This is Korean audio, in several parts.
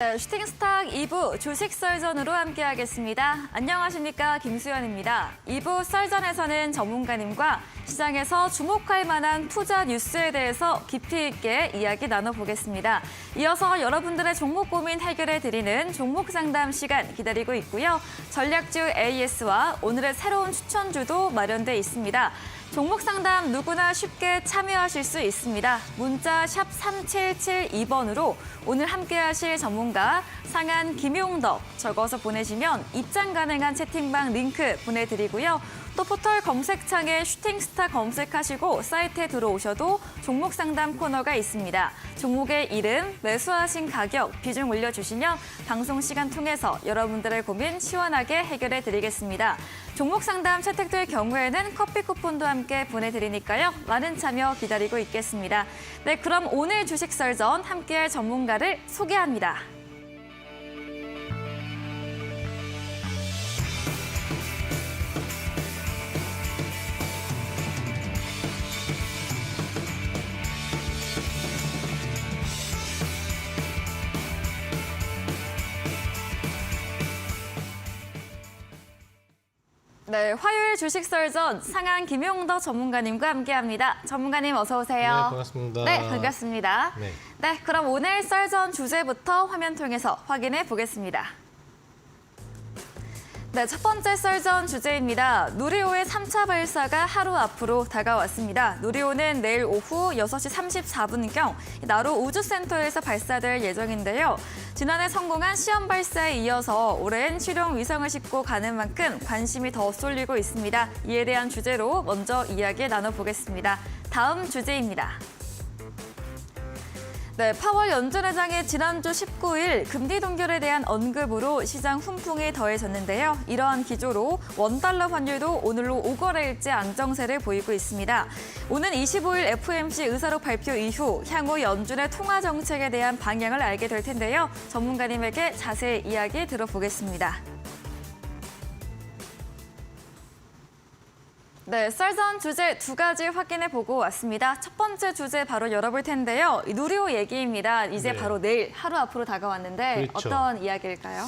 네, 슈팅스탁 2부 주식 썰전으로 함께하겠습니다. 안녕하십니까, 김수연입니다. 2부 썰전에서는 전문가님과 시장에서 주목할 만한 투자 뉴스에 대해서 깊이 있게 이야기 나눠보겠습니다. 이어서 여러분들의 종목 고민 해결해드리는 종목 상담 시간 기다리고 있고요. 전략주 AS와 오늘의 새로운 추천주도 마련돼 있습니다. 종목 상담 누구나 쉽게 참여하실 수 있습니다. 문자 샵 3772번으로 오늘 함께하실 전문가 상한 김용덕 적어서 보내시면 입장 가능한 채팅방 링크 보내드리고요. 또 포털 검색창에 슈팅스타 검색하시고 사이트에 들어오셔도 종목 상담 코너가 있습니다. 종목의 이름, 매수하신 가격, 비중 올려주시면 방송 시간 통해서 여러분들의 고민 시원하게 해결해 드리겠습니다. 종목 상담 채택될 경우에는 커피 쿠폰도 함께 보내드리니까요. 많은 참여 기다리고 있겠습니다. 네, 그럼 오늘 주식 썰전 함께할 전문가를 소개합니다. 네, 화요일 주식 썰전 상한 김용덕 전문가님과 함께합니다. 전문가님 어서 오세요. 네, 반갑습니다. 네, 반갑습니다. 네. 네, 그럼 오늘 썰전 주제부터 화면 통해서 확인해 보겠습니다. 네, 첫 번째 썰전 주제입니다. 누리호의 3차 발사가 하루 앞으로 다가왔습니다. 누리호는 내일 오후 6시 34분경 나로 우주센터에서 발사될 예정인데요. 지난해 성공한 시험 발사에 이어서 올해는 실용 위성을 싣고 가는 만큼 관심이 더 쏠리고 있습니다. 이에 대한 주제로 먼저 이야기 나눠보겠습니다. 다음 주제입니다. 네, 파월 연준회장의 지난주 19일 금리 동결에 대한 언급으로 시장 훈풍이 더해졌는데요. 이러한 기조로 원달러 환율도 오늘로 5거래일째 안정세를 보이고 있습니다. 오는 25일 FOMC 의사록 발표 이후 향후 연준의 통화 정책에 대한 방향을 알게 될 텐데요. 전문가님에게 자세히 이야기 들어보겠습니다. 네, 썰전 주제 두 가지 확인해 보고 왔습니다. 첫 번째 주제 바로 열어볼 텐데요. 누리호 얘기입니다. 이제 네. 바로 내일 하루 앞으로 다가왔는데 그렇죠. 어떤 이야기일까요?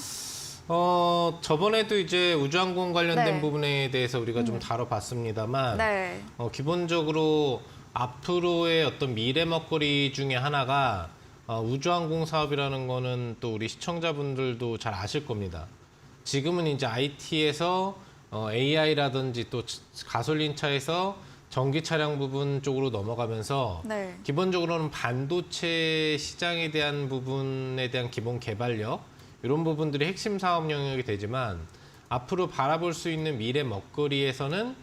저번에도 이제 우주항공 관련된 네. 부분에 대해서 우리가 좀 다뤄봤습니다만 네. 기본적으로 앞으로의 어떤 미래 먹거리 중에 하나가 우주항공 사업이라는 거는 또 우리 시청자분들도 잘 아실 겁니다. 지금은 이제 IT에서 AI라든지 또 가솔린 차에서 전기 차량 부분 쪽으로 넘어가면서 네. 기본적으로는 반도체 시장에 대한 부분에 대한 기본 개발력 이런 부분들이 핵심 사업 영역이 되지만 앞으로 바라볼 수 있는 미래 먹거리에서는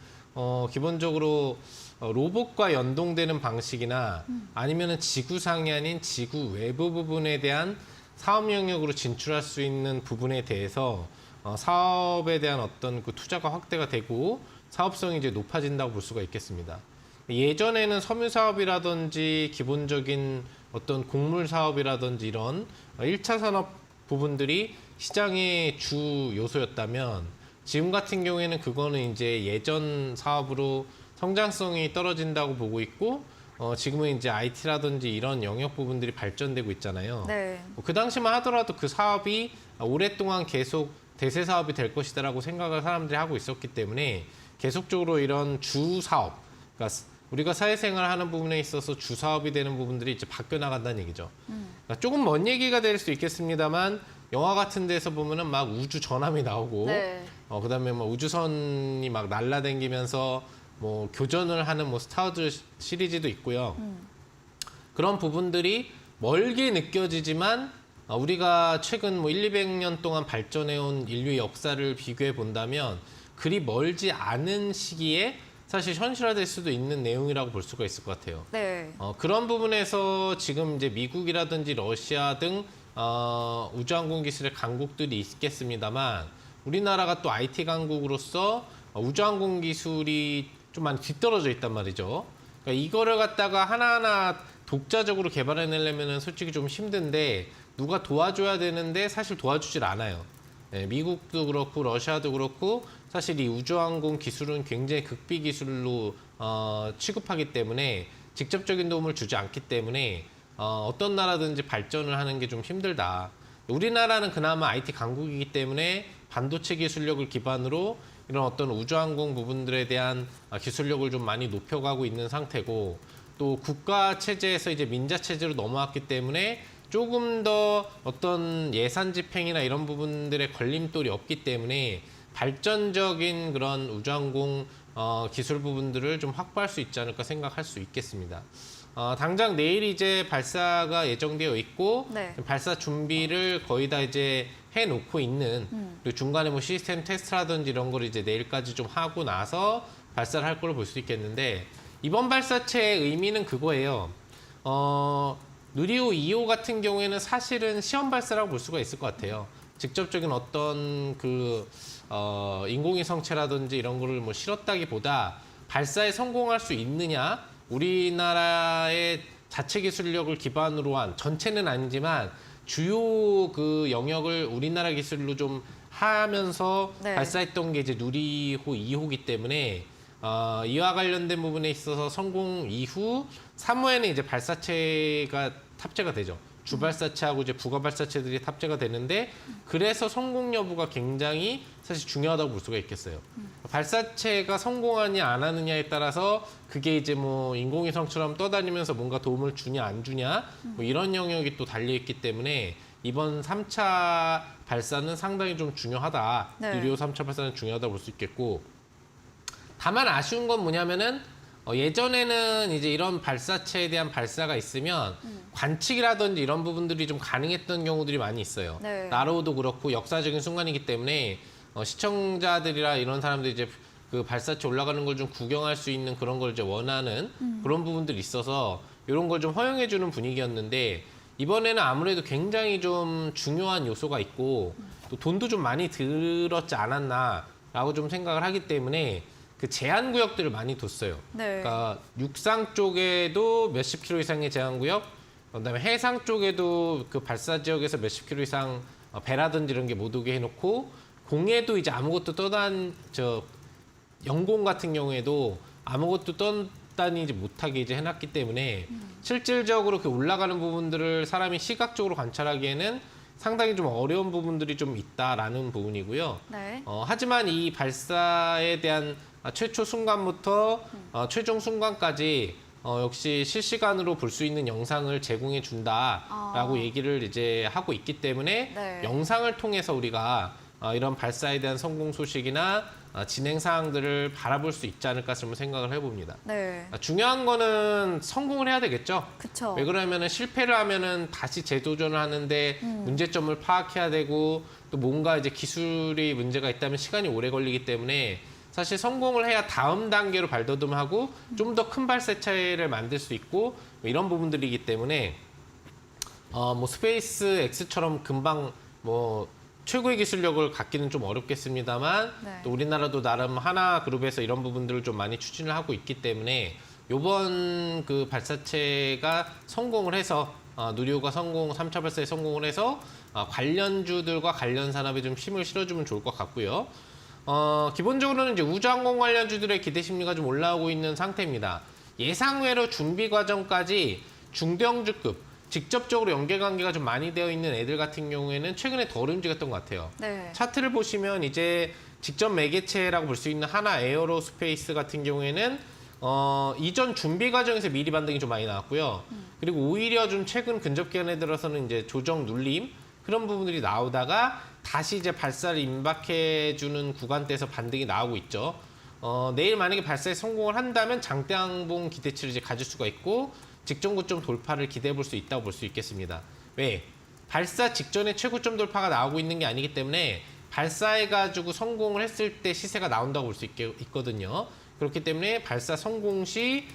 기본적으로 로봇과 연동되는 방식이나 아니면은 지구상이 아닌 지구 외부 부분에 대한 사업 영역으로 진출할 수 있는 부분에 대해서 사업에 대한 어떤 그 투자가 확대가 되고 사업성이 이제 높아진다고 볼 수가 있겠습니다. 예전에는 섬유 사업이라든지 기본적인 어떤 곡물 사업이라든지 이런 1차 산업 부분들이 시장의 주 요소였다면 지금 같은 경우에는 그거는 이제 예전 사업으로 성장성이 떨어진다고 보고 있고 지금은 이제 IT라든지 이런 영역 부분들이 발전되고 있잖아요. 네. 그 당시만 하더라도 그 사업이 오랫동안 계속 대세 사업이 될 것이다라고 생각을 사람들이 하고 있었기 때문에 계속적으로 이런 주 사업, 그러니까 우리가 사회생활을 하는 부분에 있어서 주 사업이 되는 부분들이 이제 바뀌어 나간다는 얘기죠. 그러니까 조금 먼 얘기가 될 수 있겠습니다만 영화 같은 데서 보면은 막 우주 전함이 나오고, 네. 그다음에 뭐 우주선이 막 날아다니면서 뭐 교전을 하는 뭐 스타워즈 시리즈도 있고요. 그런 부분들이 멀게 느껴지지만 우리가 최근 뭐 200년 동안 발전해온 인류의 역사를 비교해 본다면 그리 멀지 않은 시기에 사실 현실화될 수도 있는 내용이라고 볼 수가 있을 것 같아요. 네. 그런 부분에서 지금 이제 미국이라든지 러시아 등 우주항공 기술의 강국들이 있겠습니다만 우리나라가 또 IT 강국으로서 우주항공 기술이 좀 많이 뒤떨어져 있단 말이죠. 그러니까 이거를 갖다가 하나하나 독자적으로 개발해내려면 솔직히 좀 힘든데 누가 도와줘야 되는데 사실 도와주질 않아요. 네, 미국도 그렇고 러시아도 그렇고 사실 이 우주항공 기술은 굉장히 극비 기술로 취급하기 때문에 직접적인 도움을 주지 않기 때문에 어떤 나라든지 발전을 하는 게 좀 힘들다. 우리나라는 그나마 IT 강국이기 때문에 반도체 기술력을 기반으로 이런 어떤 우주항공 부분들에 대한 기술력을 좀 많이 높여가고 있는 상태고, 또 국가 체제에서 이제 민자 체제로 넘어왔기 때문에 조금 더 어떤 예산 집행이나 이런 부분들의 걸림돌이 없기 때문에 발전적인 그런 우주항공 기술 부분들을 좀 확보할 수 있지 않을까 생각할 수 있겠습니다. 당장 내일 이제 발사가 예정되어 있고, 네. 발사 준비를 거의 다 이제 해놓고 있는, 그리고 중간에 뭐 시스템 테스트라든지 이런 걸 이제 내일까지 좀 하고 나서 발사를 할 걸로 볼 수 있겠는데, 이번 발사체의 의미는 그거예요. 누리호 2호 같은 경우에는 사실은 시험 발사라고 볼 수가 있을 것 같아요. 직접적인 어떤 인공위성체라든지 이런 거를 뭐 실었다기보다 발사에 성공할 수 있느냐, 우리나라의 자체 기술력을 기반으로 한, 전체는 아니지만 주요 그 영역을 우리나라 기술로 좀 하면서 네. 발사했던 게 이제 누리호 2호기 때문에 이와 관련된 부분에 있어서 성공 이후 3호에는 이제 발사체가 탑재가 되죠. 주발사체하고 이제 부가발사체들이 탑재가 되는데, 그래서 성공 여부가 굉장히 사실 중요하다고 볼 수가 있겠어요. 발사체가 성공하냐 안 하느냐에 따라서 그게 이제 뭐 인공위성처럼 떠다니면서 뭔가 도움을 주냐 안 주냐 뭐 이런 영역이 또 달려있기 때문에 이번 3차 발사는 상당히 좀 중요하다. 네. 누리호 3차 발사는 중요하다고 볼 수 있겠고, 다만 아쉬운 건 뭐냐면은 예전에는 이제 이런 발사체에 대한 발사가 있으면 관측이라든지 이런 부분들이 좀 가능했던 경우들이 많이 있어요. 네. 나로도 그렇고 역사적인 순간이기 때문에 시청자들이라 이런 사람들이 이제 그 발사체 올라가는 걸 좀 구경할 수 있는 그런 걸 이제 원하는 그런 부분들이 있어서 이런 걸 좀 허용해주는 분위기였는데, 이번에는 아무래도 굉장히 좀 중요한 요소가 있고 또 돈도 좀 많이 들었지 않았나라고 좀 생각을 하기 때문에 그 제한 구역들을 많이 뒀어요. 네. 그러니까 육상 쪽에도 몇십 킬로 이상의 제한 구역, 그다음에 해상 쪽에도 그 발사 지역에서 몇십 킬로 이상 배라든지 이런 게 못 오게 해놓고, 공에도 이제 아무것도 영공 같은 경우에도 아무것도 떠다니지 못하게 이제 해놨기 때문에 실질적으로 그 올라가는 부분들을 사람이 시각적으로 관찰하기에는 상당히 좀 어려운 부분들이 좀 있다라는 부분이고요. 네. 하지만 이 발사에 대한 최초 순간부터 최종 순간까지 역시 실시간으로 볼 수 있는 영상을 제공해 준다라고 얘기를 이제 하고 있기 때문에 네. 영상을 통해서 우리가 이런 발사에 대한 성공 소식이나 진행 사항들을 바라볼 수 있지 않을까 좀 생각을 해봅니다. 네. 중요한 거는 성공을 해야 되겠죠. 그쵸. 왜 그러냐면은 실패를 하면은 다시 재도전을 하는데 문제점을 파악해야 되고, 또 뭔가 이제 기술이 문제가 있다면 시간이 오래 걸리기 때문에 사실 성공을 해야 다음 단계로 발돋움하고 좀 더 큰 발사체를 만들 수 있고 뭐 이런 부분들이기 때문에 뭐 스페이스 X처럼 금방 뭐 최고의 기술력을 갖기는 좀 어렵겠습니다만 네. 또 우리나라도 나름 하나 그룹에서 이런 부분들을 좀 많이 추진을 하고 있기 때문에 이번 그 발사체가 성공을 해서 누리호가 3차 발사에 성공을 해서 관련주들과 관련 산업에 좀 힘을 실어주면 좋을 것 같고요. 기본적으로는 이제 우주항공 관련주들의 기대 심리가 좀 올라오고 있는 상태입니다. 예상외로 준비 과정까지 중대형주급 직접적으로 연계관계가 좀 많이 되어 있는 애들 같은 경우에는 최근에 덜 움직였던 것 같아요. 네. 차트를 보시면 이제 직접 매개체라고 볼 수 있는 하나 에어로스페이스 같은 경우에는 이전 준비 과정에서 미리 반등이 좀 많이 나왔고요. 그리고 오히려 좀 최근 근접 기간에 들어서는 이제 조정 눌림 그런 부분들이 나오다가 다시 이제 발사를 임박해주는 구간대에서 반등이 나오고 있죠. 내일 만약에 발사에 성공을 한다면 장대항공 기대치를 이제 가질 수가 있고 직전 고점 돌파를 기대해 볼 수 있다고 볼 수 있겠습니다. 왜? 발사 직전에 최고점 돌파가 나오고 있는 게 아니기 때문에 발사해가지고 성공을 했을 때 시세가 나온다고 볼 수 있거든요. 그렇기 때문에 발사 성공 시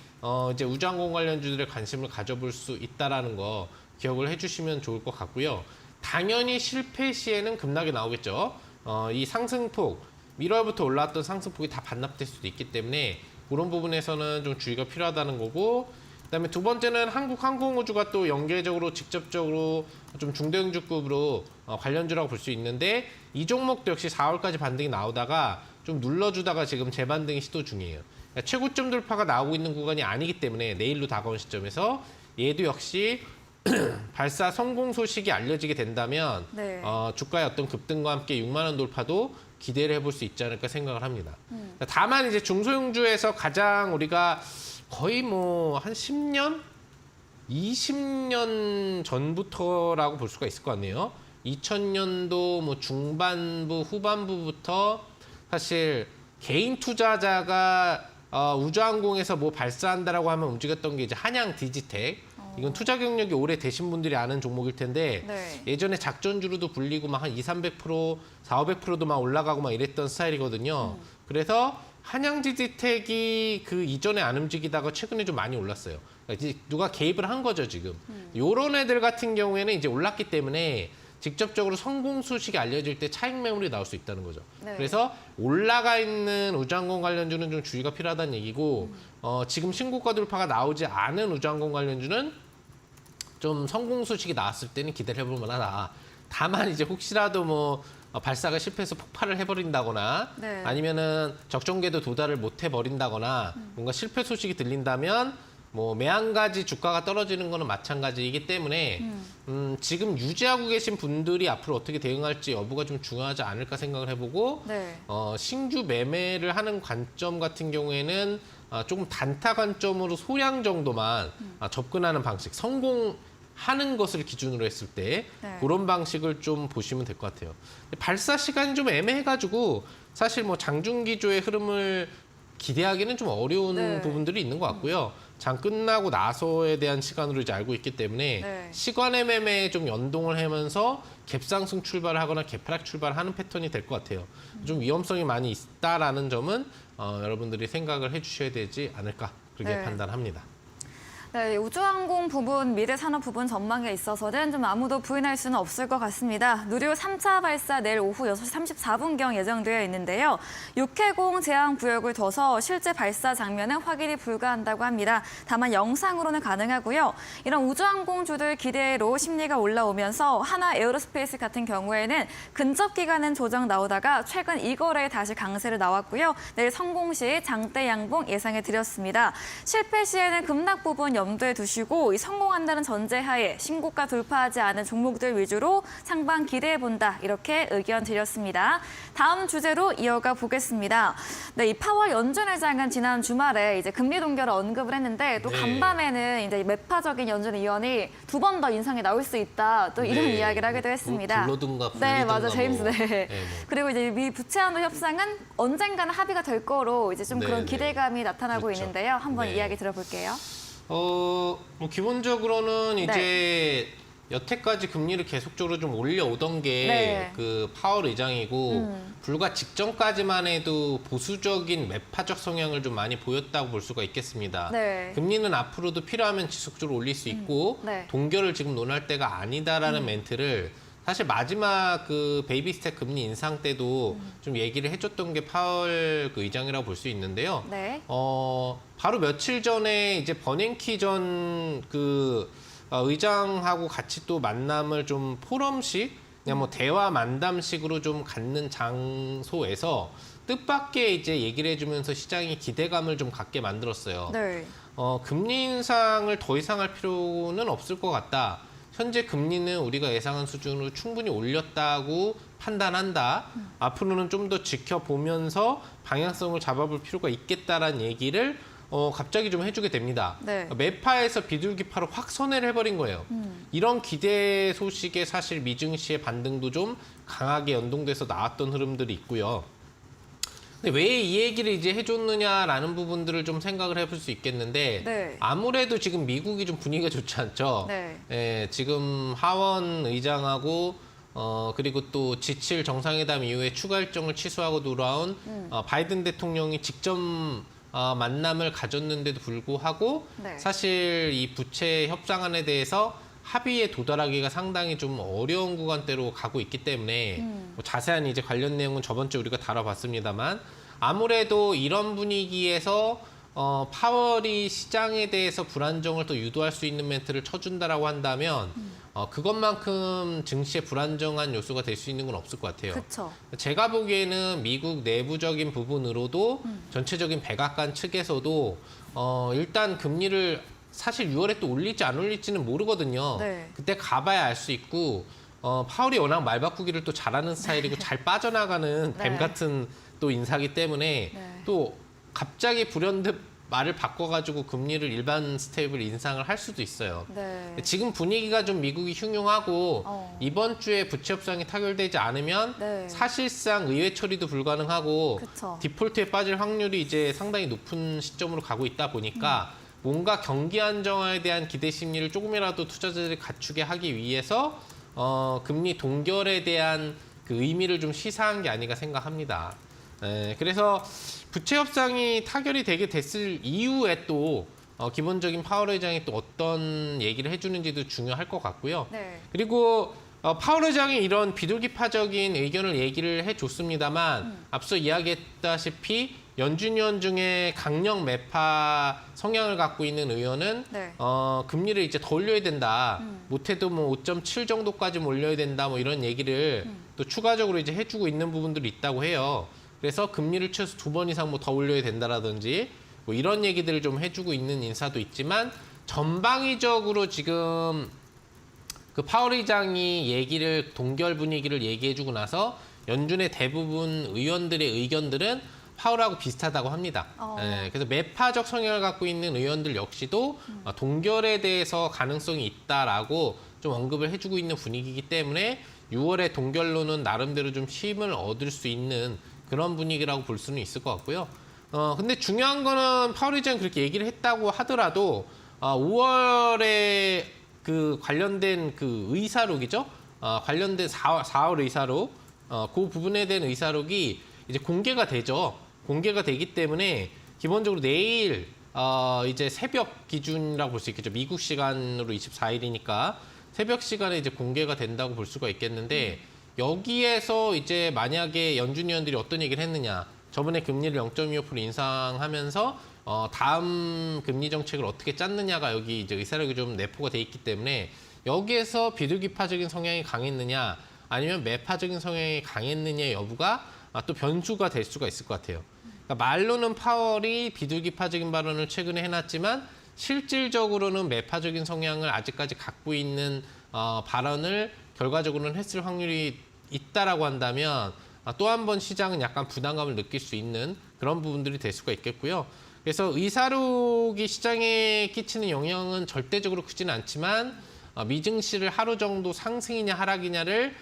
이제 우주항공 관련주들의 관심을 가져볼 수 있다라는 거 기억을 해주시면 좋을 것 같고요. 당연히 실패 시에는 급락이 나오겠죠. 이 상승폭, 1월부터 올라왔던 상승폭이 다 반납될 수도 있기 때문에 그런 부분에서는 좀 주의가 필요하다는 거고, 그다음에 두 번째는 한국항공우주가 또 연계적으로 직접적으로 좀 중대형주급으로 관련주라고 볼 수 있는데 이 종목도 역시 4월까지 반등이 나오다가 좀 눌러주다가 지금 재반등이 시도 중이에요. 그러니까 최고점 돌파가 나오고 있는 구간이 아니기 때문에 내일로 다가온 시점에서 얘도 역시 발사 성공 소식이 알려지게 된다면 네. 주가의 어떤 급등과 함께 6만 원 돌파도 기대를 해볼 수 있지 않을까 생각을 합니다. 다만 이제 중소형주에서 가장 우리가 거의 뭐 한 10년, 20년 전부터라고 볼 수가 있을 것 같네요. 2000년도 뭐 중반부, 후반부부터 사실 개인 투자자가 우주항공에서 뭐 발사한다라고 하면 움직였던 게 이제 한양 디지텍. 이건 투자 경력이 오래 되신 분들이 아는 종목일 텐데 네. 예전에 작전주로도 불리고 막 한 200~300%, 400~500%도 막 올라가고 막 이랬던 스타일이거든요. 그래서 한양 디지텍이 그 이전에 안 움직이다가 최근에 좀 많이 올랐어요. 그러니까 이제 누가 개입을 한 거죠, 지금. 요런 애들 같은 경우에는 이제 올랐기 때문에 직접적으로 성공 소식이 알려질 때 차익 매물이 나올 수 있다는 거죠. 네. 그래서 올라가 있는 우주항공 관련주는 좀 주의가 필요하다는 얘기고 지금 신고가 돌파가 나오지 않은 우주항공 관련주는 좀 성공 소식이 나왔을 때는 기대를 해볼 만하다. 다만 이제 혹시라도 뭐 발사가 실패해서 폭발을 해버린다거나 네. 아니면은 적정궤도 도달을 못 해버린다거나 뭔가 실패 소식이 들린다면 뭐 매한가지 주가가 떨어지는 거는 마찬가지이기 때문에 지금 유지하고 계신 분들이 앞으로 어떻게 대응할지 여부가 좀 중요하지 않을까 생각을 해보고 네. 신규 매매를 하는 관점 같은 경우에는 조금 단타 관점으로 소량 정도만 접근하는 방식, 성공하는 것을 기준으로 했을 때 네. 그런 방식을 좀 보시면 될 것 같아요. 발사 시간이 좀 애매해가지고 사실 뭐 장중기조의 흐름을 기대하기는 좀 어려운 네. 부분들이 있는 것 같고요. 장 끝나고 나서에 대한 시간으로 이제 알고 있기 때문에 네. 시간의 매매에 좀 연동을 하면서 갭상승 출발을 하거나 갭하락 출발하는 패턴이 될 것 같아요. 좀 위험성이 많이 있다라는 점은 여러분들이 생각을 해주셔야 되지 않을까 그렇게 네. 판단합니다. 네, 우주항공 부분, 미래 산업 부분 전망에 있어서는 좀 아무도 부인할 수는 없을 것 같습니다. 누리호 3차 발사 내일 오후 6시 34분경 예정되어 있는데요. 6회공 제한 구역을 둬서 실제 발사 장면은 확인이 불가한다고 합니다. 다만 영상으로는 가능하고요. 이런 우주항공주들 기대로 심리가 올라오면서 하나 에어로스페이스 같은 경우에는 근접 기간은 조정 나오다가 최근 이 거래에 다시 강세를 나왔고요. 내일 성공 시 장대 양봉 예상해 드렸습니다. 실패 시에는 급락 부분 염두에 두시고 성공한다는 전제하에 신고가 돌파하지 않은 종목들 위주로 상방 기대해본다. 이렇게 의견 드렸습니다. 다음 주제로 이어가 보겠습니다. 네, 이 파월 연준 회장은 지난 주말에 이제 금리 동결을 언급을 했는데 또 네. 간밤에는 이제 매파적인 연준 의원이 두 번 더 인상이 나올 수 있다. 또 이런 네. 이야기를 하기도 했습니다. 불러든가 네, 불리든가 맞아, 제임스. 뭐. 네. 네, 뭐. 그리고 이제 미 부채 한도 협상은 언젠가는 합의가 될 거로 이제 좀 네, 그런 네. 기대감이 나타나고 그렇죠. 있는데요. 한번 네. 이야기 들어볼게요. 뭐 기본적으로는 네. 이제 여태까지 금리를 계속적으로 좀 올려오던 게 네. 그 파월 의장이고 불과 직전까지만 해도 보수적인 매파적 성향을 좀 많이 보였다고 볼 수가 있겠습니다. 네. 금리는 앞으로도 필요하면 지속적으로 올릴 수 있고 네. 동결을 지금 논할 때가 아니다라는 멘트를 사실 마지막 그 베이비 스텝 금리 인상 때도 좀 얘기를 해줬던 게 파월 그 의장이라고 볼 수 있는데요. 네. 바로 며칠 전에 이제 버냉키 전 그 의장하고 같이 또 만남을 좀 포럼식 그냥 뭐 대화 만담식으로 좀 갖는 장소에서 뜻밖의 이제 얘기를 해주면서 시장이 기대감을 좀 갖게 만들었어요. 네. 금리 인상을 더 이상 할 필요는 없을 것 같다. 현재 금리는 우리가 예상한 수준으로 충분히 올렸다고 판단한다. 앞으로는 좀 더 지켜보면서 방향성을 잡아볼 필요가 있겠다라는 얘기를 갑자기 좀 해주게 됩니다. 네. 매파에서 비둘기파로 확 선회를 해버린 거예요. 이런 기대 소식에 사실 미증시의 반등도 좀 강하게 연동돼서 나왔던 흐름들이 있고요. 근데 왜 이 얘기를 이제 해줬느냐라는 부분들을 좀 생각을 해볼 수 있겠는데 네. 아무래도 지금 미국이 좀 분위기가 좋지 않죠. 네. 예, 지금 하원 의장하고 그리고 또 G7 정상회담 이후에 추가 일정을 취소하고 돌아온 바이든 대통령이 직접 만남을 가졌는데도 불구하고 네. 사실 이 부채 협상안에 대해서 합의에 도달하기가 상당히 좀 어려운 구간대로 가고 있기 때문에 뭐 자세한 이제 관련 내용은 저번 주에 우리가 다뤄봤습니다만 아무래도 이런 분위기에서 파월이 시장에 대해서 불안정을 또 유도할 수 있는 멘트를 쳐준다라고 한다면 그것만큼 증시에 불안정한 요소가 될 수 있는 건 없을 것 같아요. 그렇죠. 제가 보기에는 미국 내부적인 부분으로도 전체적인 백악관 측에서도 일단 금리를 사실 6월에 또 올릴지 안 올릴지는 모르거든요. 네. 그때 가봐야 알 수 있고 파월이 워낙 말 바꾸기를 또 잘하는 스타일이고 잘 빠져나가는 뱀 네. 같은 또 인사기 때문에 네. 또 갑자기 불현듯 말을 바꿔가지고 금리를 일반 스텝을 인상을 할 수도 있어요. 네. 지금 분위기가 좀 미국이 흉흉하고 이번 주에 부채 협상이 타결되지 않으면 네. 사실상 의회 처리도 불가능하고 그쵸. 디폴트에 빠질 확률이 이제 상당히 높은 시점으로 가고 있다 보니까 뭔가 경기 안정화에 대한 기대 심리를 조금이라도 투자자들이 갖추게 하기 위해서 금리 동결에 대한 그 의미를 좀 시사한 게 아닌가 생각합니다. 그래서 부채 협상이 타결이 되게 됐을 이후에 또 기본적인 파월 의장이 또 어떤 얘기를 해주는지도 중요할 것 같고요. 네. 그리고 파월 의장이 이런 비둘기파적인 의견을 얘기를 해줬습니다만 앞서 이야기했다시피 연준 의원 중에 강력 매파 성향을 갖고 있는 의원은 네. 금리를 이제 더 올려야 된다. 못해도 뭐 5.7 정도까지 올려야 된다. 뭐 이런 얘기를 또 추가적으로 이제 해주고 있는 부분들이 있다고 해요. 그래서 금리를 최소 2번 이상 뭐 더 올려야 된다라든지 뭐 이런 얘기들을 좀 해주고 있는 인사도 있지만 전방위적으로 지금 그 파월 의장이 동결 분위기를 얘기해주고 나서 연준의 대부분 의원들의 의견들은 파월하고 비슷하다고 합니다. 그래서 매파적 성향을 갖고 있는 의원들 역시도 동결에 대해서 가능성이 있다라고 좀 언급을 해주고 있는 분위기이기 때문에 6월에 동결로는 나름대로 좀 힘을 얻을 수 있는 그런 분위기라고 볼 수는 있을 것 같고요. 근데 중요한 거는 파월 의장이 그렇게 얘기를 했다고 하더라도 5월에 그 관련된 그 의사록이죠. 관련된 4월 의사록, 그 부분에 대한 의사록이 이제 공개가 되죠. 공개가 되기 때문에 기본적으로 내일 이제 새벽 기준이라고 볼 수 있겠죠. 미국 시간으로 24일이니까 새벽 시간에 이제 공개가 된다고 볼 수가 있겠는데 여기에서 이제 만약에 연준 위원들이 어떤 얘기를 했느냐. 저번에 금리를 0.25% 인상하면서 다음 금리 정책을 어떻게 짰느냐가 여기 이제 의사록이 좀 내포가 돼 있기 때문에 여기에서 비둘기파적인 성향이 강했느냐 아니면 매파적인 성향이 강했느냐 여부가 또 변수가 될 수가 있을 것 같아요. 그러니까 말로는 파월이 비둘기파적인 발언을 최근에 해놨지만 실질적으로는 매파적인 성향을 아직까지 갖고 있는 발언을 결과적으로는 했을 확률이 있다라고 한다면 또 한 번 시장은 약간 부담감을 느낄 수 있는 그런 부분들이 될 수가 있겠고요. 그래서 의사록이 시장에 끼치는 영향은 절대적으로 크지는 않지만 미증시를 하루 정도 상승이냐 하락이냐를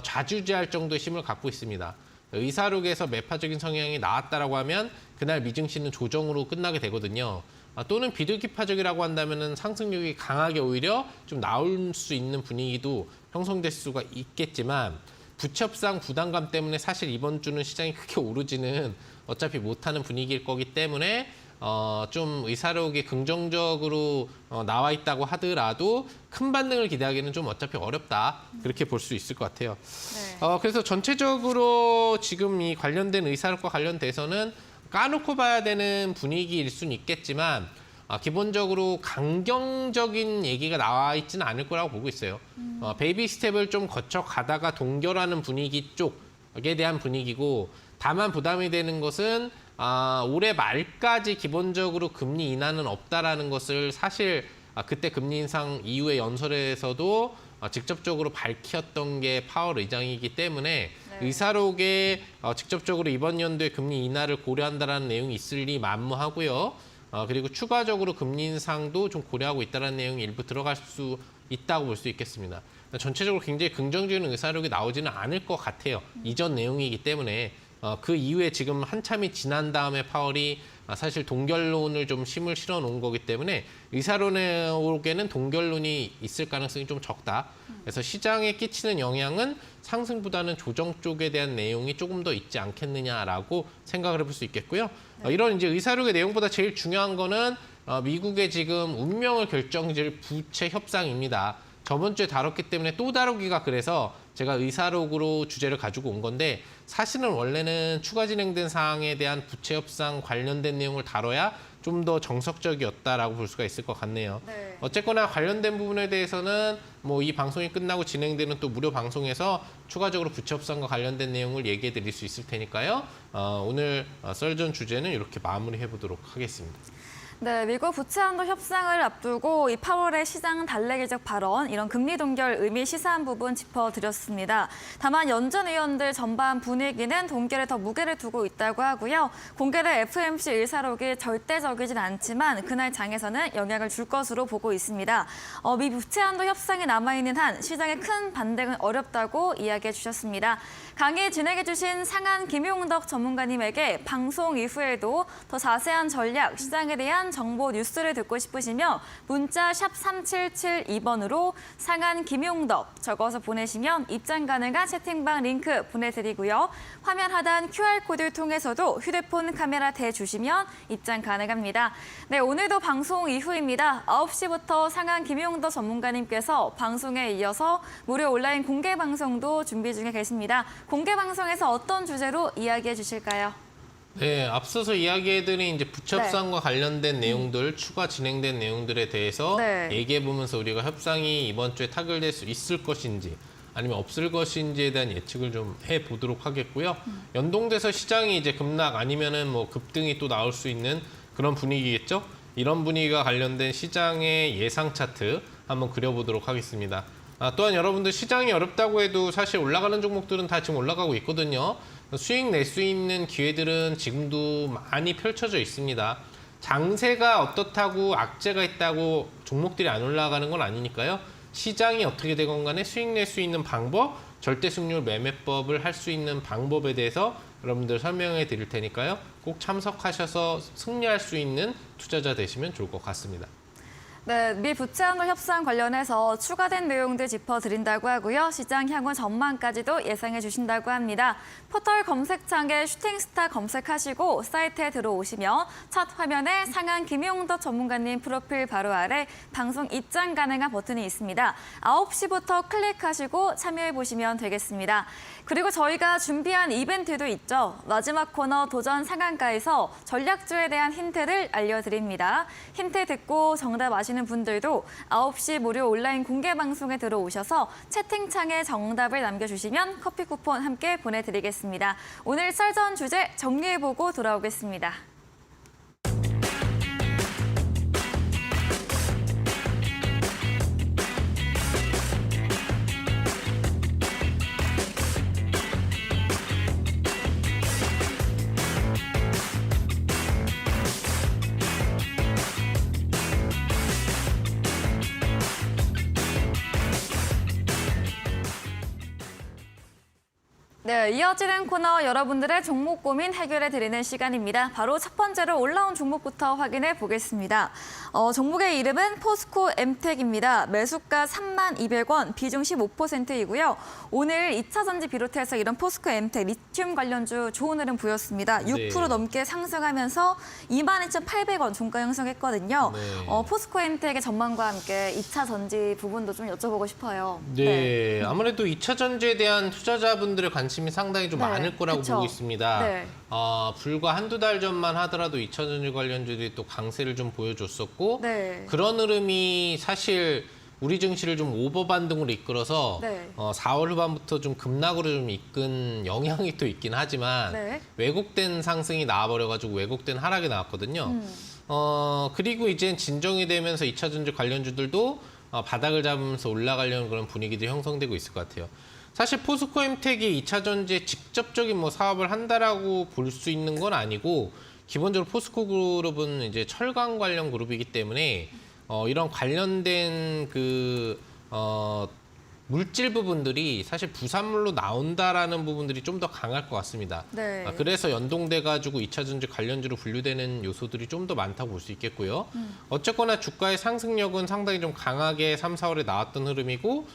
좌지우지할 정도의 힘을 갖고 있습니다. 의사록에서 매파적인 성향이 나왔다라고 하면 그날 미증시는 조정으로 끝나게 되거든요. 또는 비둘기파적이라고 한다면은 상승력이 강하게 오히려 좀 나올 수 있는 분위기도 형성될 수가 있겠지만 부채 협상 부담감 때문에 사실 이번 주는 시장이 크게 오르지는 어차피 못하는 분위기일 거기 때문에 좀 의사록이 긍정적으로 나와 있다고 하더라도 큰 반등을 기대하기는 좀 어차피 어렵다. 그렇게 볼 수 있을 것 같아요. 네. 그래서 전체적으로 지금 이 관련된 의사록과 관련돼서는 까놓고 봐야 되는 분위기일 수는 있겠지만 기본적으로 강경적인 얘기가 나와 있지는 않을 거라고 보고 있어요. 베이비 스텝을 좀 거쳐 가다가 동결하는 분위기 쪽에 대한 분위기고 다만 부담이 되는 것은 올해 말까지 기본적으로 금리 인하는 없다라는 것을 사실 그때 금리 인상 이후의 연설에서도 직접적으로 밝혔던 게 파월 의장이기 때문에 네. 의사록에 직접적으로 이번 연도에 금리 인하를 고려한다는 내용이 있을 리 만무하고요. 그리고 추가적으로 금리 인상도 좀 고려하고 있다는 내용이 일부 들어갈 수 있다고 볼 수 있겠습니다. 전체적으로 굉장히 긍정적인 의사록이 나오지는 않을 것 같아요. 이전 내용이기 때문에 그 이후에 지금 한참이 지난 다음에 파월이 사실 동결론을 좀 힘을 실어 놓은 거기 때문에 의사록에는 동결론이 있을 가능성이 좀 적다. 그래서 시장에 끼치는 영향은 상승보다는 조정 쪽에 대한 내용이 조금 더 있지 않겠느냐라고 생각을 해볼 수 있겠고요. 이런 이제 의사록의 내용보다 제일 중요한 거는 미국의 지금 운명을 결정질 부채 협상입니다. 저번 주에 다뤘기 때문에 또 다루기가 그래서 제가 의사록으로 주제를 가지고 온 건데 사실은 원래는 추가 진행된 사항에 대한 부채 협상 관련된 내용을 다뤄야 좀 더 정석적이었다라고 볼 수가 있을 것 같네요. 네. 어쨌거나 관련된 부분에 대해서는 뭐 이 방송이 끝나고 진행되는 또 무료 방송에서 추가적으로 부채 협상과 관련된 내용을 얘기해 드릴 수 있을 테니까요. 오늘 썰전 주제는 이렇게 마무리해 보도록 하겠습니다. 네, 미국 부채 한도 협상을 앞두고 이 8월의 시장 달래기적 발언, 이런 금리 동결 의미 시사한 부분 짚어드렸습니다. 다만 연준 의원들 전반 분위기는 동결에 더 무게를 두고 있다고 하고요. 공개된 FOMC 의사록이 절대적이진 않지만 그날 장에서는 영향을 줄 것으로 보고 있습니다. 미 부채 한도 협상이 남아있는 한 시장의 큰 반등은 어렵다고 이야기해 주셨습니다. 강의 진행해 주신 상한 김용덕 전문가님에게 방송 이후에도 더 자세한 전략, 시장에 대한 정보 뉴스를 듣고 싶으시면 문자 샵 3772번으로 상한 김용덕 적어서 보내시면 입장 가능한 채팅방 링크 보내드리고요. 화면 하단 QR코드를 통해서도 휴대폰 카메라 대주시면 입장 가능합니다. 네, 오늘도 방송 이후입니다. 9시부터 상한 김용덕 전문가님께서 방송에 이어서 무료 온라인 공개 방송도 준비 중에 계십니다. 공개 방송에서 어떤 주제로 이야기해 주실까요? 네, 앞서서 이야기해드린 이제 부채 협상과 관련된 내용들, 추가 진행된 내용들에 대해서 얘기해보면서 우리가 협상이 이번 주에 타결될 수 있을 것인지 아니면 없을 것인지에 대한 예측을 좀 해보도록 하겠고요. 연동돼서 시장이 이제 급락 아니면은 뭐 급등이 또 나올 수 있는 그런 분위기겠죠. 이런 분위기가 관련된 시장의 예상 차트 한번 그려보도록 하겠습니다. 또한 여러분들 시장이 어렵다고 해도 사실 올라가는 종목들은 다 지금 올라가고 있거든요. 수익 낼 수 있는 기회들은 지금도 많이 펼쳐져 있습니다. 장세가 어떻다고 악재가 있다고 종목들이 안 올라가는 건 아니니까요. 시장이 어떻게 되건 간에 수익 낼 수 있는 방법, 절대 승률 매매법을 할 수 있는 방법에 대해서 여러분들 설명해 드릴 테니까요. 꼭 참석하셔서 승리할 수 있는 투자자 되시면 좋을 것 같습니다. 네, 미 부채 한도 협상 관련해서 추가된 내용들 짚어드린다고 하고요. 시장 향후 전망까지도 예상해 주신다고 합니다. 포털 검색창에 슈팅스타 검색하시고 사이트에 들어오시면 첫 화면에 상한 김용덕 전문가님 프로필 바로 아래 방송 입장 가능한 버튼이 있습니다. 9시부터 클릭하시고 참여해 보시면 되겠습니다. 그리고 저희가 준비한 이벤트도 있죠. 마지막 코너 도전 상한가에서 전략주에 대한 힌트를 알려드립니다. 힌트 듣고 정답 아시는 분들도 9시 무료 온라인 공개 방송에 들어오셔서 채팅창에 정답을 남겨주시면 커피 쿠폰 함께 보내드리겠습니다. 오늘 썰전 주제 정리해보고 돌아오겠습니다. 네, 이어지는 코너 여러분들의 종목 고민 해결해 드리는 시간입니다. 바로 첫 번째로 올라온 종목부터 확인해 보겠습니다. 종목의 이름은 포스코 엠텍입니다. 매수가 32,000원, 비중 15%이고요. 오늘 2차 전지 비롯해서 이런 포스코 엠텍 리튬 관련주 좋은 흐름 보였습니다. 6% 넘게 상승하면서 22,800원 종가 형성했거든요. 포스코 엠텍의 전망과 함께 2차 전지 부분도 좀 여쭤보고 싶어요. 네, 아무래도 2차 전지에 대한 투자자분들의 관심이 상당히 좀 많을 거라고 보고 있습니다. 불과 한두 달 전만 하더라도 2차 전지 관련주들이 또 강세를 좀 보여줬었고 그런 흐름이 사실 우리 증시를 좀 오버 반등으로 이끌어서 4월 후반부터 좀 급락으로 좀 이끈 영향이 또 있긴 하지만 왜곡된 상승이 나와버려가지고 왜곡된 하락이 나왔거든요. 그리고 이제 진정이 되면서 2차 전지 관련주들도 바닥을 잡으면서 올라가려는 그런 분위기들이 형성되고 있을 것 같아요. 사실 포스코 엠텍이 2차 전지에 직접적인 뭐 사업을 한다라고 볼 수 있는 건 아니고 기본적으로 포스코 그룹은 이제 철강 관련 그룹이기 때문에 이런 관련된 물질 부분들이 사실 부산물로 나온다라는 부분들이 좀 더 강할 것 같습니다. 그래서 연동돼가지고 2차 전지 관련주로 분류되는 요소들이 좀 더 많다고 볼 수 있겠고요. 어쨌거나 주가의 상승력은 상당히 좀 강하게 3, 4월에 나왔던 흐름이고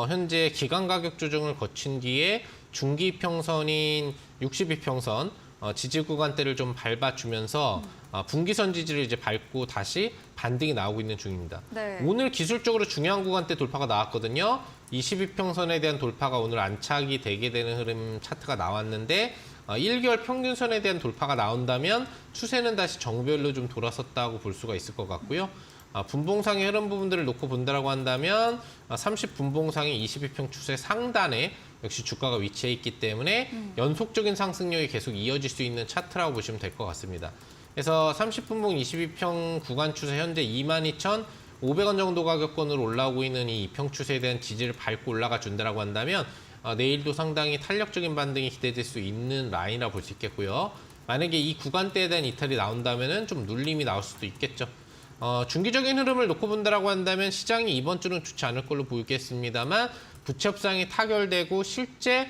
현재 기간 가격 조정을 거친 뒤에 중기 평선인 62평선 지지 구간대를 좀 밟아주면서 분기선 지지를 이제 밟고 다시 반등이 나오고 있는 중입니다. 오늘 기술적으로 중요한 구간대 돌파가 나왔거든요. 22평선에 대한 돌파가 오늘 안착이 되게 되는 흐름 차트가 나왔는데 1개월 평균선에 대한 돌파가 나온다면 추세는 다시 정별로 좀 돌아섰다고 볼 수가 있을 것 같고요. 분봉상의 흐름 부분들을 놓고 본다라고 한다면 30분봉상의 22평 추세 상단에 역시 주가가 위치해 있기 때문에 연속적인 상승력이 계속 이어질 수 있는 차트라고 보시면 될 것 같습니다. 그래서 30분봉 22평 구간 추세 현재 22,500원 정도 가격권으로 올라오고 있는 이 2평 추세에 대한 지지를 밟고 올라가 준다라고 한다면 내일도 상당히 탄력적인 반등이 기대될 수 있는 라인이라 볼 수 있겠고요. 만약에 이 구간대에 대한 이탈이 나온다면은 좀 눌림이 나올 수도 있겠죠. 중기적인 흐름을 놓고 본다라고 한다면 시장이 이번 주는 좋지 않을 걸로 보이겠습니다만 부채 협상이 타결되고 실제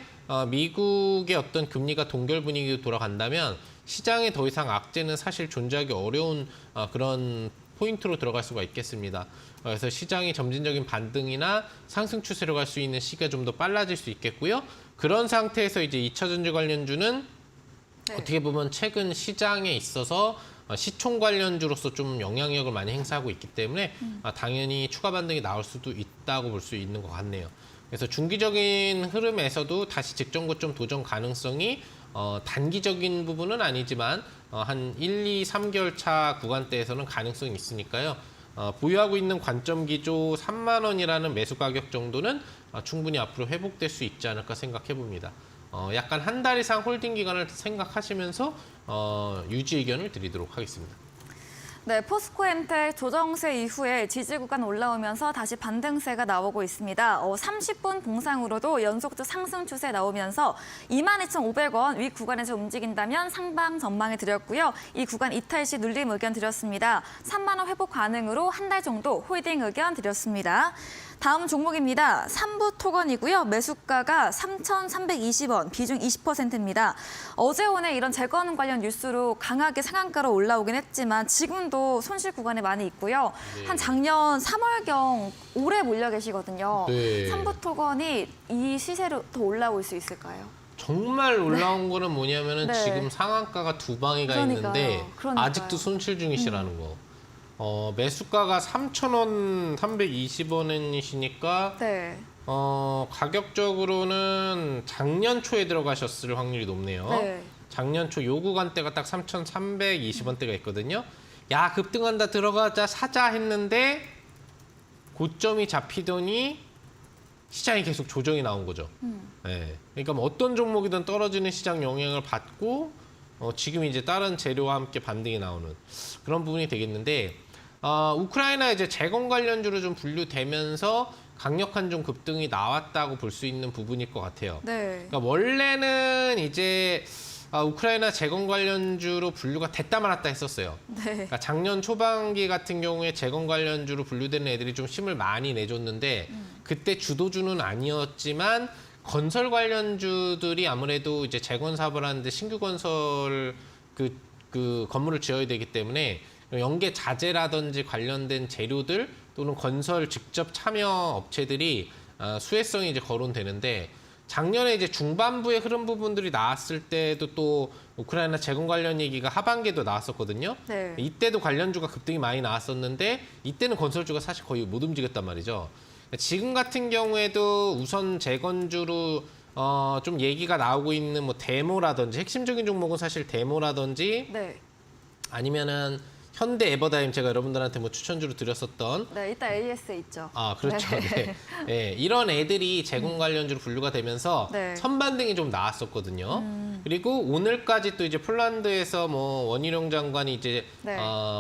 미국의 어떤 금리가 동결 분위기로 돌아간다면 시장에 더 이상 악재는 사실 존재하기 어려운 그런 포인트로 들어갈 수가 있겠습니다. 그래서 시장이 점진적인 반등이나 상승 추세로 갈 수 있는 시기가 좀 더 빨라질 수 있겠고요. 그런 상태에서 이제 2차전지 관련주는 어떻게 보면 최근 시장에 있어서 시총 관련주로서 좀 영향력을 많이 행사하고 있기 때문에 당연히 추가 반등이 나올 수도 있다고 볼 수 있는 것 같네요. 그래서 중기적인 흐름에서도 다시 직전고점 도전 가능성이 단기적인 부분은 아니지만 한 1, 2, 3개월 차 구간대에서는 가능성이 있으니까요. 보유하고 있는 관점 기조 3만 원이라는 매수 가격 정도는 충분히 앞으로 회복될 수 있지 않을까 생각해 봅니다. 약간 한 달 이상 홀딩 기간을 생각하시면서 유지 의견을 드리도록 하겠습니다. 네, 포스코엠텍 조정세 이후에 지지 구간 올라오면서 다시 반등세가 나오고 있습니다. 30분 봉상으로도 연속적 상승 추세 나오면서 22,500원 위 구간에서 움직인다면 상방 전망해 드렸고요. 이 구간 이탈 시 눌림 의견 드렸습니다. 3만 원 회복 가능으로 한 달 정도 홀딩 의견 드렸습니다. 다음 종목입니다. 삼부토건이고요. 매수가가 3,320원, 비중 20%입니다. 어제 오늘 이런 재건 관련 뉴스로 강하게 상한가로 올라오긴 했지만 지금도 손실 구간에 많이 있고요. 네. 한 작년 3월경 오래 몰려 계시거든요. 네. 삼부토건이 이 시세로 더 올라올 수 있을까요? 정말 올라온 거는 뭐냐면은 네. 지금 상한가가 두 방이가 그러니까요. 있는데 그러니까요. 아직도 손실 중이시라는 거. 매수가가 3,000원, 320원이시니까 네. 가격적으로는 작년 초에 들어가셨을 확률이 높네요. 네. 작년 초 요 구간대가 딱 3,320원대가 있거든요. 야, 급등한다 들어가자 사자 했는데 고점이 잡히더니 시장이 계속 조정이 나온 거죠. 네. 그러니까 뭐 어떤 종목이든 떨어지는 시장 영향을 받고 지금 이제 다른 재료와 함께 반등이 나오는 그런 부분이 되겠는데 우크라이나 이제 재건 관련주로 좀 분류되면서 강력한 좀 급등이 나왔다고 볼 수 있는 부분일 것 같아요. 네. 그러니까 원래는 이제 우크라이나 재건 관련주로 분류가 됐다 말았다 했었어요. 네. 그러니까 작년 초반기 같은 경우에 재건 관련주로 분류되는 애들이 좀 힘을 많이 내줬는데 그때 주도주는 아니었지만 건설 관련주들이 아무래도 이제 재건 사업을 하는데 신규 건설 그 건물을 지어야 되기 때문에 연계 자재라든지 관련된 재료들 또는 건설 직접 참여 업체들이 수혜성이 이제 거론되는데 작년에 이제 중반부에 흐름 부분들이 나왔을 때도 또 우크라이나 재건 관련 얘기가 하반기에도 나왔었거든요. 네. 이때도 관련주가 급등이 많이 나왔었는데 이때는 건설주가 사실 거의 못 움직였단 말이죠. 지금 같은 경우에도 우선 재건주로 좀 얘기가 나오고 있는 뭐 데모라든지 핵심적인 종목은 사실 데모라든지 네. 아니면은 현대 에버다임 제가 여러분들한테 뭐 추천주로 드렸었던 네, 이따 AS 있죠. 그렇죠. 네. 네. 네, 이런 애들이 재건 관련주로 분류가 되면서 네. 선반등이 좀 나왔었거든요. 그리고 오늘까지 또 이제 폴란드에서 뭐 원희룡 장관이 이제 네.